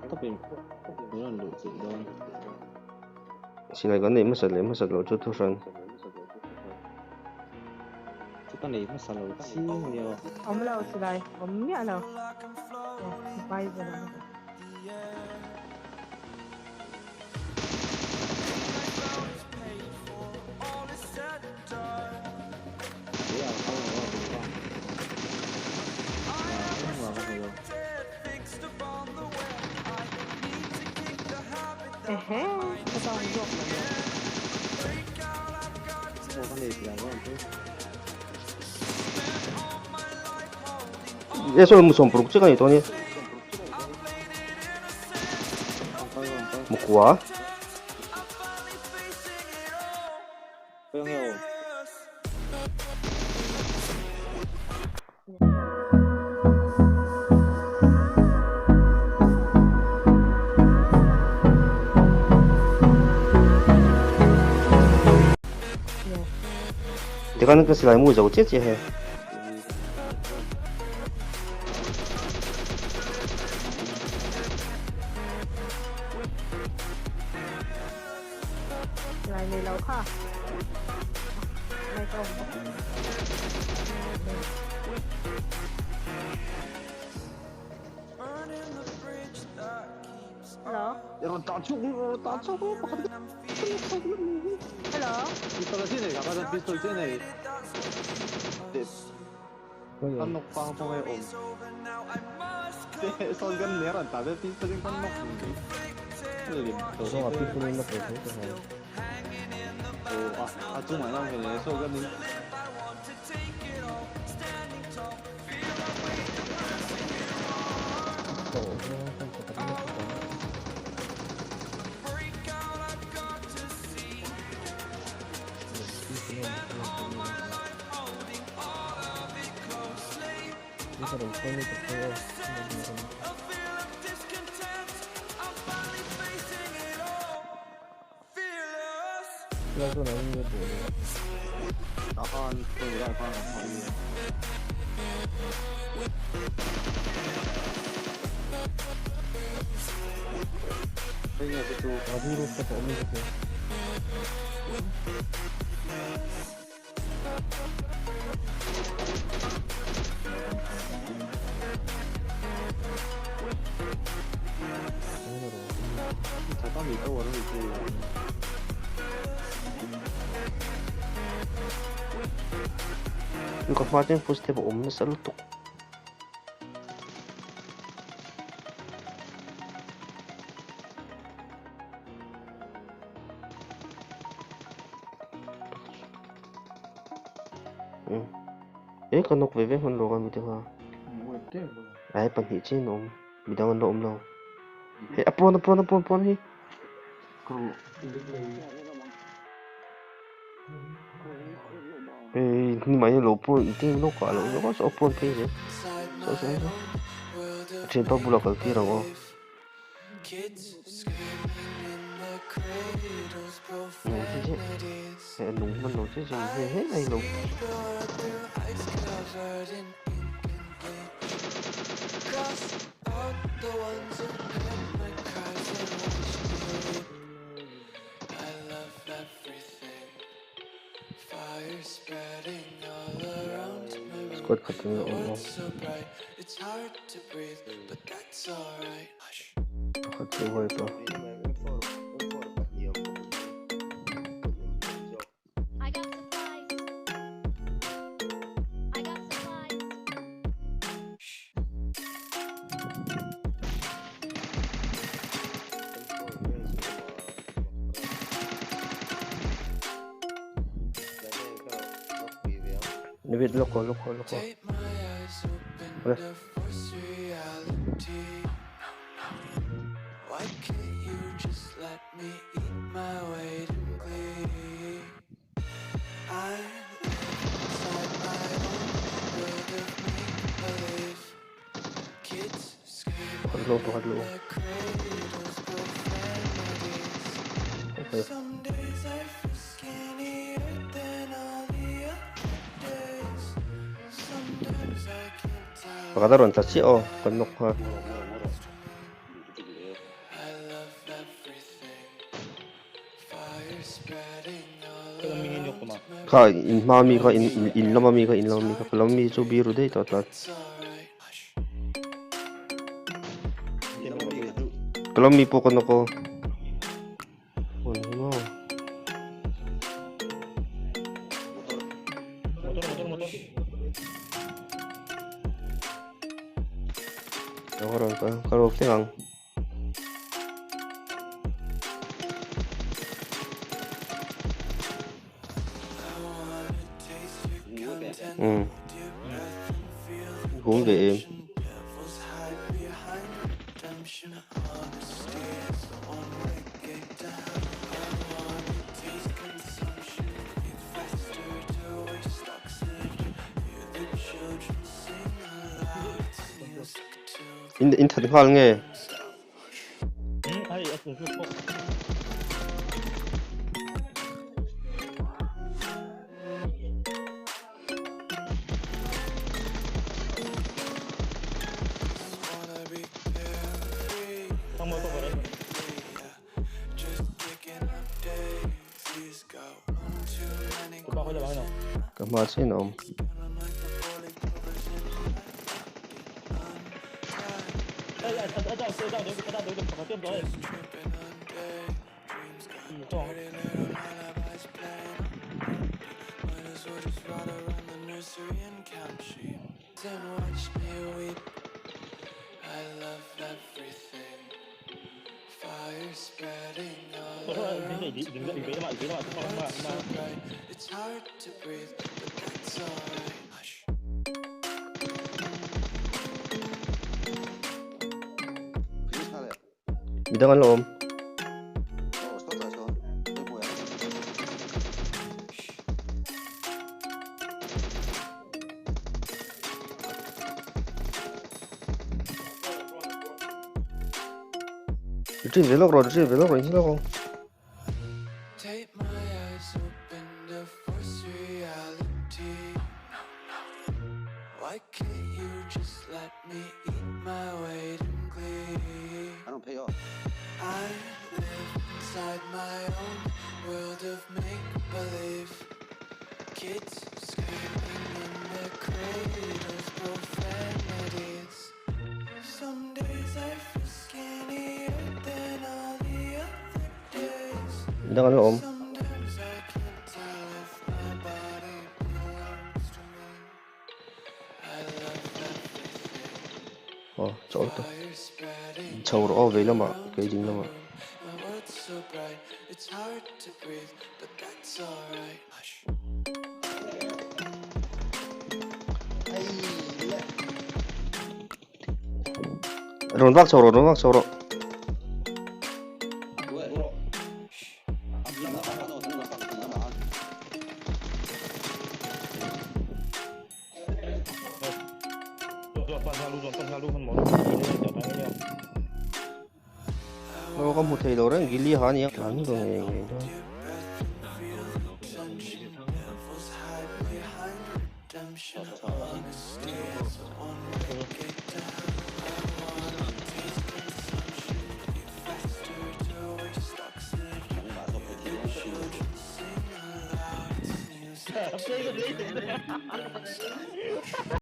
Tapi meron doon. Sila kan ni masal lo chu tu san. Kita ni masalo chi nhiều. Ông lâu từ đây, ông nhớ lâu. Bay rồi đó. Cái con ruột này. Con này thì là con chứ. Eso muson produksikan itu ni. Mukwa. Không hiểu. Tekan ke sila mu jauh cece he. Lại này lâu ha. Này không. Hello. 여러분 따쭉. Hello. 피스톨 쟤네 가가던 피스톨 쟤네. 한녹 방송에 옴. 손건 내란 다들 피스톨인 한녹. Dosa api pun nak betul. 아주 많이 나오네. 손건이. Lagu namanya tu. 나간 또 일할 거야. 그냥 또 Abu rupa tak boleh tu. 잠깐 이따 와는 있고. Yung kapatid yung positive na sa lutok. Kanok bebe man lo kami diha. Ay panhi chin bidangan lo lo. Hey apron he. Ni mai lo po iting lo ka lo ko so po pe je. So. Chen pa bula kal ti rango. Nung man lo che he ai lo. Squad cutting Allah. Hati gua itu. David loko. Boleh. Bukan dulu. Okay. Pakadaron tachi kanok ha. Ka in mami ka in lamami ka kalami so biru deh total. Kalami po kono ko. Ano mo? Nakaroon ka. Karoon lang. Cũng về em. In thật khoan nghe. Cảm ơn xin ông. Bidangan lo om. Retrieve vlog rồi xin không? Why can't you just let me eat my weight in glee? I don't pay off. I live inside my own world of make-believe. Kids screaming in their cradles, profanities. Some days I feel skinnier than all the other days. Bidangan lo om. Sometimes I can't tell if my body belongs to me. I love everything. Chỗ to. Fire spreading Chầu về lắm mà, cái gì lắm mà. my world's so bright, it's hard to breathe, but that's alright. Hush. Ron vác chầu rồi. Nó có một thầy đồ đấy, ghi lia hả nhỉ? Hắn rồi nghề thôi.